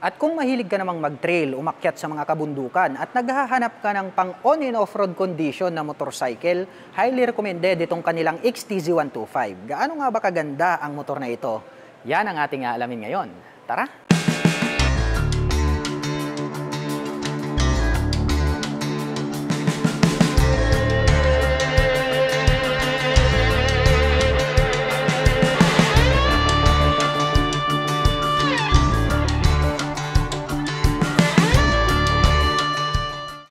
At kung mahilig ka namang mag-trail, umakyat sa mga kabundukan at naghahanap ka ng pang on and off-road condition na motorcycle, highly recommended itong kanilang XTZ125. Gaano nga ba kaganda ang motor na ito? Yan ang ating aalamin ngayon. Tara!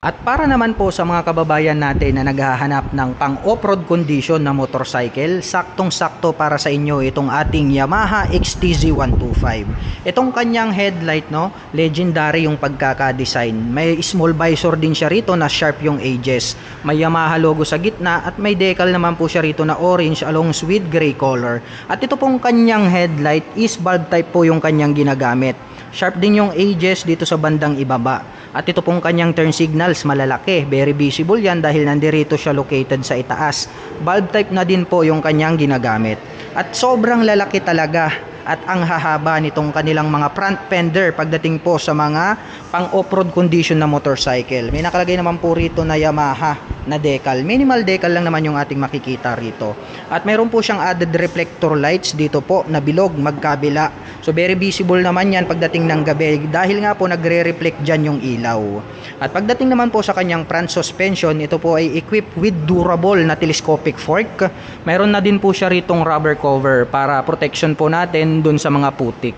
At para naman po sa mga kababayan natin na naghahanap ng pang off-road condition na motorcycle, saktong-sakto para sa inyo itong ating Yamaha XTZ125. Itong kanyang headlight, no, legendary yung pagkaka-design. May small visor din siya rito na sharp yung edges. May Yamaha logo sa gitna at may decal naman po siya rito na orange along with gray color. At ito pong kanyang headlight is bulb type po yung kanyang ginagamit. Sharp din yung edges dito sa bandang ibaba. At ito pong kanyang turn signals malalaki, very visible yan dahil nandirito siya located sa itaas. Bulb type na din po yung kanyang ginagamit. At sobrang lalaki talaga at ang hahaba nitong kanilang mga front fender pagdating po sa mga pang off-road condition na motorcycle. May nakalagay naman po rito na Yamaha na decal. Minimal decal lang naman yung ating makikita rito. At mayroon po siyang added reflector lights dito po na bilog magkabila. So very visible naman yan pagdating ng gabi dahil nga po nagre-reflect dyan yung ilaw. At pagdating naman po sa kanyang front suspension, ito po ay equipped with durable na telescopic fork. Mayroon na din po siya ritong rubber cover para protection po natin dun sa mga putik.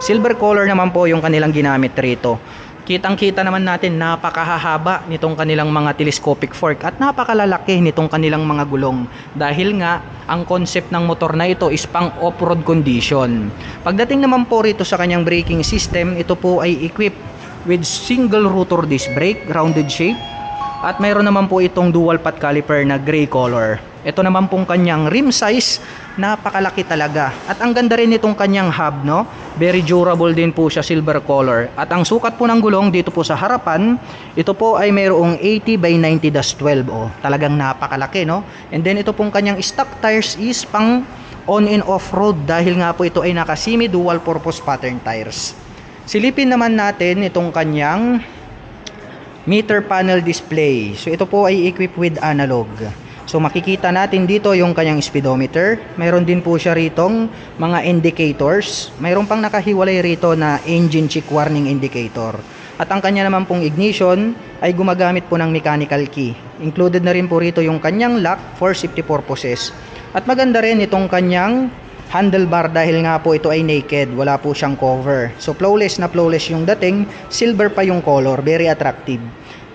Silver color naman po yung kanilang ginamit rito. Kitang-kita naman natin napakahahaba nitong kanilang mga telescopic fork at napakalalaki nitong kanilang mga gulong dahil nga ang concept ng motor na ito is pang off-road condition. Pagdating naman po rito sa kanyang braking system, ito po ay equipped with single rotor disc brake, rounded shape, at mayroon naman po itong dual path caliper na gray color. Ito naman pong kanyang rim size, napakalaki talaga. At ang ganda rin itong kanyang hub, no? Very durable din po siya, silver color. At ang sukat po ng gulong dito po sa harapan, ito po ay mayroong 80 by 90-12. Oh, talagang napakalaki, no? And then ito pong kanyang stock tires is pang on and off road dahil nga po ito ay naka-semi dual purpose pattern tires. Silipin naman natin itong kanyang meter panel display. So ito po ay equipped with analog. So makikita natin dito yung kanyang speedometer. Mayroon din po siya ritong mga indicators. Mayroon pang nakahiwalay rito na engine check warning indicator. At ang kanya naman pong ignition ay gumagamit po ng mechanical key. Included na rin po rito yung kanyang lock for safety purposes. At maganda rin itong kanyang handlebar dahil nga po ito ay naked, wala po siyang cover. So flawless na flawless yung dating, silver pa yung color, very attractive.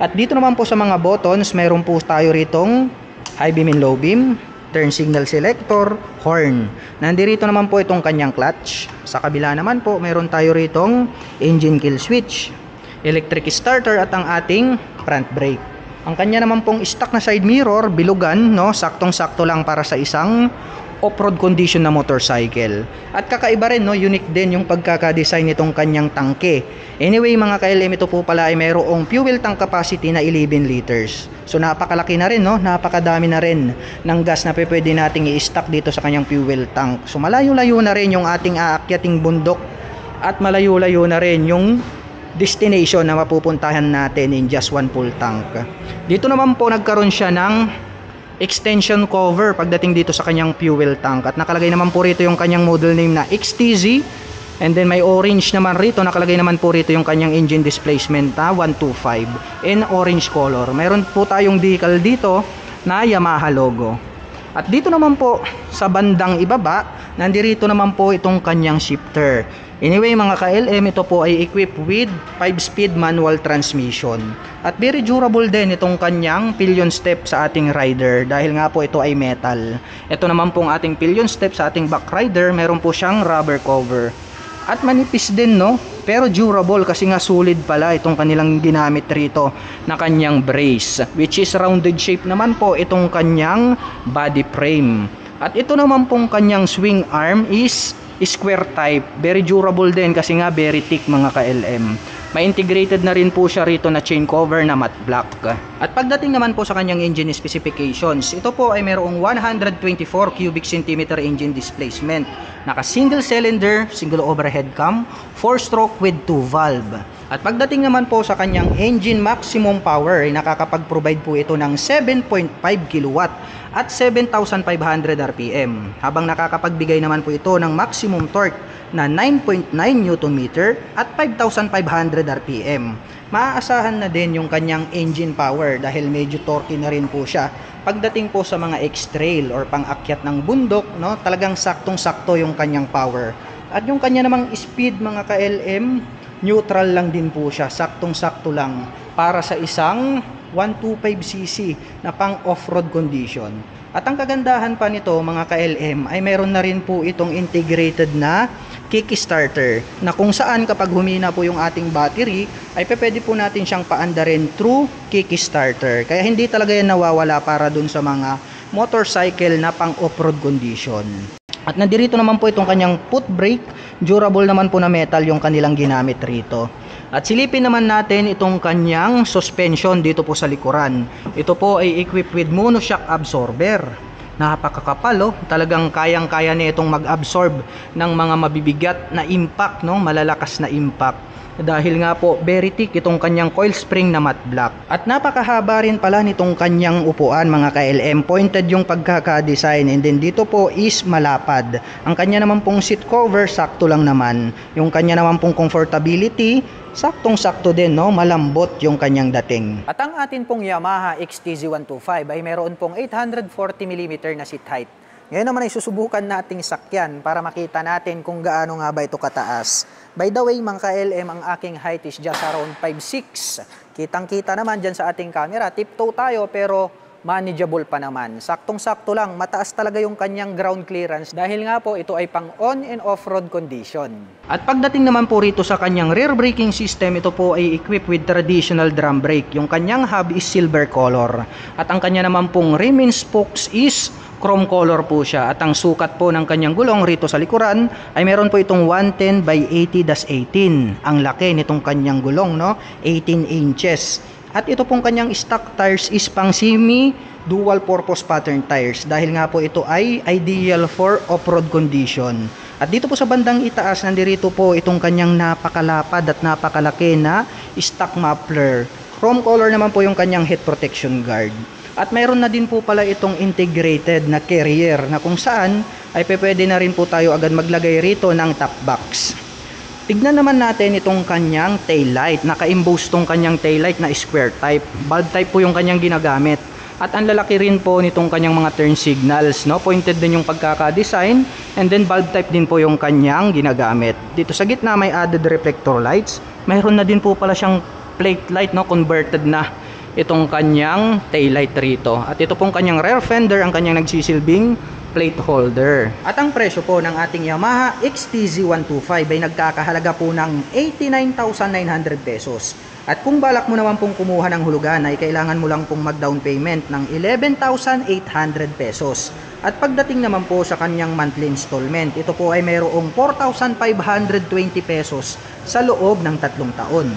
At dito naman po sa mga buttons, mayroon po tayo ritong high beam and low beam, turn signal selector, horn. Nandirito naman po itong kanyang clutch. Sa kabila naman po, mayroon tayo ritong engine kill switch, electric starter at ang ating front brake. Ang kanya naman pong stock na side mirror, bilugan, no? Saktong-sakto lang para sa isang off-road condition na motorcycle. At kakaiba rin, no, unique din yung pagkaka-design nitong kanyang tangke. Anyway mga ka-LM, ito po pala ay mayroong fuel tank capacity na 11 liters. So napakalaki na rin, no, napakadami na rin ng gas na pwede nating i-stock dito sa kanyang fuel tank. So malayo-layo na rin yung ating aakyating bundok at malayo-layo na rin yung destination na mapupuntahan natin in just one full tank. Dito naman po nagkaroon siya ng extension cover pagdating dito sa kanyang fuel tank at nakalagay naman po rito yung kanyang model name na XTZ, and then may orange naman rito, nakalagay naman po rito yung kanyang engine displacement na 125 in orange color. Mayroon po tayong decal dito na Yamaha logo. At dito naman po sa bandang ibaba, nandirito naman po itong kanyang shifter. Anyway mga ka-LM, ito po ay equipped with 5-speed manual transmission. At very durable din itong kanyang pillion step sa ating rider dahil nga po ito ay metal. Ito naman pong ating pillion step sa ating back rider, meron po siyang rubber cover. At manipis din, no? Pero durable kasi nga solid pala itong kanilang ginamit rito na kanyang brace, which is rounded shape naman po itong kanyang body frame. At ito naman pong kanyang swing arm is square type, very durable din kasi nga very thick mga ka-LM. May integrated na rin po siya rito na chain cover na matte black. At pagdating naman po sa kanyang engine specifications, ito po ay mayroong 124 cubic centimeter engine displacement. Naka single cylinder, single overhead cam, 4-stroke with 2 valve. At pagdating naman po sa kanyang engine maximum power ay nakakapag-provide po ito ng 7.5 kilowatt at 7,500 RPM. Habang nakakapagbigay naman po ito ng maximum torque na 9.9 Nm at 5,500 RPM. Maaasahan na din yung kanyang engine power dahil medyo torquey na rin po siya. Pagdating po sa mga X-Trail or pang-akyat ng bundok, no, talagang saktong-sakto yung kanyang power. At yung kanya namang speed mga ka-LM, neutral lang din po siya, saktong-sakto lang para sa isang 125cc na pang off-road condition. At ang kagandahan pa nito mga ka-LM ay meron na rin po itong integrated na kickstarter na kung saan kapag humina po yung ating battery ay pwede po natin siyang paandarin through kickstarter. Kaya hindi talaga yan nawawala para dun sa mga motorcycle na pang off-road condition. At nandirito naman po itong kanyang foot brake, durable naman po na metal yung kanilang ginamit rito. At silipin naman natin itong kanyang suspension dito po sa likuran. Ito po ay equipped with monoshock absorber. Napakakapal, oh. Talagang kayang-kaya niya itong mag-absorb ng mga mabibigat na impact, no? Malalakas na impact. Dahil nga po very thick itong kanyang coil spring na matte black. At napakahaba rin pala nitong kanyang upuan mga ka-LM. Pointed yung pagkaka-design, and then dito po is malapad. Ang kanya naman pong seat cover sakto lang naman. Yung kanya naman pong comfortability saktong-sakto din, no? Malambot yung kanyang dating. At ang atin pong Yamaha XTZ125 ay meron pong 840mm na seat height. Ngayon naman ay susubukan nating sakyan para makita natin kung gaano nga ba ito kataas. By the way, mga ka-LM, ang aking height is just around 5'6". Kitang-kita naman dyan sa ating camera. Tiptoe tayo pero manageable pa naman. Saktong-sakto lang, mataas talaga yung kanyang ground clearance dahil nga po ito ay pang on and off-road condition. At pagdating naman po rito sa kanyang rear braking system, ito po ay equipped with traditional drum brake. Yung kanyang hub is silver color. At ang kanya naman pong rim and spokes is chrome color po siya. At ang sukat po ng kanyang gulong rito sa likuran ay meron po itong 110 by 80-18. Ang laki nitong kanyang gulong, no? 18 inches. At ito pong kanyang stock tires is pang semi dual purpose pattern tires dahil nga po ito ay ideal for off-road condition. At dito po sa bandang itaas, nandirito po itong kanyang napakalapad at napakalaki na stock muffler. Chrome color naman po yung kanyang head protection guard. At mayroon na din po pala itong integrated na carrier na kung saan ay pwede na rin po tayo agad maglagay rito ng top box. Tignan naman natin itong kanyang taillight. Naka-emboss tong kanyang taillight na square type. Bulb type po yung kanyang ginagamit. At ang lalaki rin po nitong kanyang mga turn signals, no? Pointed din yung pagkaka-design, and then bulb type din po yung kanyang ginagamit. Dito sa gitna may added reflector lights. Mayroon na din po pala siyang plate light, no? Converted na itong kanyang taillight rito. At ito pong kanyang rear fender ang kanyang nagsisilbing plate holder. At ang presyo po ng ating Yamaha XTZ125 ay nagkakahalaga po ng 89,900 pesos. At kung balak mo naman pong kumuha ng hulugan ay kailangan mo lang pong mag-down payment ng 11,800 pesos. At pagdating naman po sa kanyang monthly installment, ito po ay mayroong 4,520 pesos sa loob ng 3 taon.